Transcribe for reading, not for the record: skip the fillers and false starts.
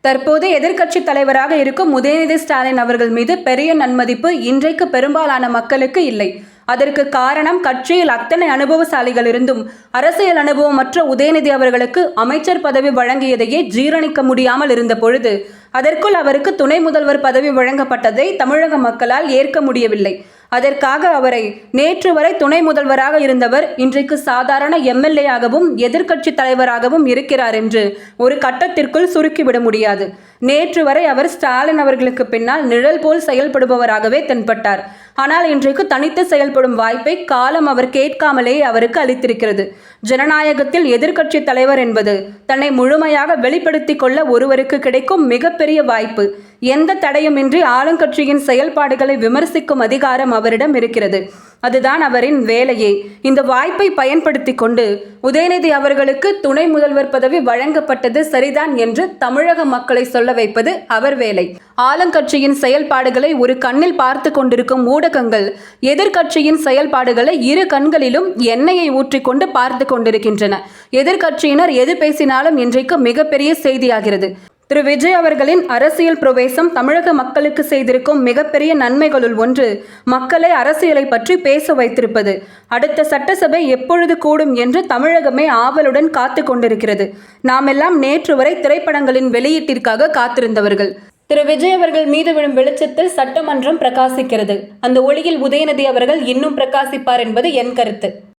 தற்போது எதிர்க்கட்சித் தலைவராக இருக்கும் உதயநிதி ஸ்டாலின் அவர்கள் மீது பெரிய நன்மதிப்பு இன்றைக்கு பெரும்பாலான மக்களுக்கு இல்லை. அதற்கு காரணம், கட்சியில் அத்தனை அனுபவசாலிகள் இருந்தும் அரசியல் அனுபவமற்ற உதயநிதி அவர்களுக்கு அமைச்சர் பதவி வழங்கியதையே ஜீரணிக்க முடியாமல் இருந்த பொழுது அதற்குள் அவருக்கு துணை முதல்வர் பதவி வழங்கப்பட்டதை தமிழக மக்களால் ஏற்க முடியவில்லை. அதற்காக அவரை நேற்று வரை துணை முதல்வராக இருந்தவர் இன்றைக்கு சாதாரண எம்எல்ஏயாகவும் எதிர்க்கட்சி தலைவராகவும் இருக்கிறார் என்று ஒரு கட்டத்திற்குள் சுருக்கிவிட முடியாது. நேற்று வரை அவர் ஸ்டாலின் அவர்களுக்கு பின்னால் நிழல் போல் செயல்படுபவராகவே தென்பட்டார். ஆனால் இன்றைக்கு தனித்து செயல்படும் வாய்ப்பை காலம் அவர் கேட்காமலே அவருக்கு அளித்திருக்கிறது. ஜனநாயகத்தில் எதிர்க்கட்சி தலைவர் என்பது தன்னை முழுமையாக வெளிப்படுத்திக் கொள்ள ஒருவருக்கு கிடைக்கும் மிகப்பெரிய வாய்ப்பு. எந்த தடையுமின்றி ஆளுங்கட்சியின் செயல்பாடுகளை விமர்சிக்கும் அதிகாரம் அவரிடம் இருக்கிறது. அதுதான் அவரின் வேலையே. இந்த வாய்ப்பை பயன்படுத்தி கொண்டு உதயநிதி அவர்களுக்கு துணை முதல்வர் பதவி வழங்கப்பட்டது சரிதான் என்று தமிழக மக்களை சொல்ல வைப்பது அவர் வேலை. ஆளுங்கட்சியின் செயல்பாடுகளை ஒரு கண்ணில் பார்த்து கொண்டிருக்கும் ஊடகங்கள் எதிர்க்கட்சியின் செயல்பாடுகளை இரு கண்களிலும் எண்ணெயை ஊற்றிக்கொண்டு பார்த்து கொண்டிருக்கின்றன. எதிர்க்கட்சியினர் எது பேசினாலும் இன்றைக்கு மிகப்பெரிய செய்தியாகிறது. திரு விஜய் அவர்களின் அரசியல் பிரவேசம் தமிழக மக்களுக்கு செய்திருக்கும் மிகப்பெரிய நன்மைகளுள் ஒன்று மக்களை அரசியலை பற்றி பேச வைத்திருப்பது. அடுத்த சட்டசபை எப்பொழுது கூடும் என்று தமிழகமே ஆவலுடன் காத்து கொண்டிருக்கிறது. நாமெல்லாம் நேற்று வரை திரைப்படங்களின் வெளியீட்டிற்காக காத்திருந்தவர்கள். திரு விஜய் அவர்கள் மீது விழும் வெளிச்சத்தில் சட்டமன்றம் பிரகாசிக்கிறது. அந்த ஒளியில் உதயநிதி அவர்கள் இன்னும் பிரகாசிப்பார் என்பது என் கருத்து.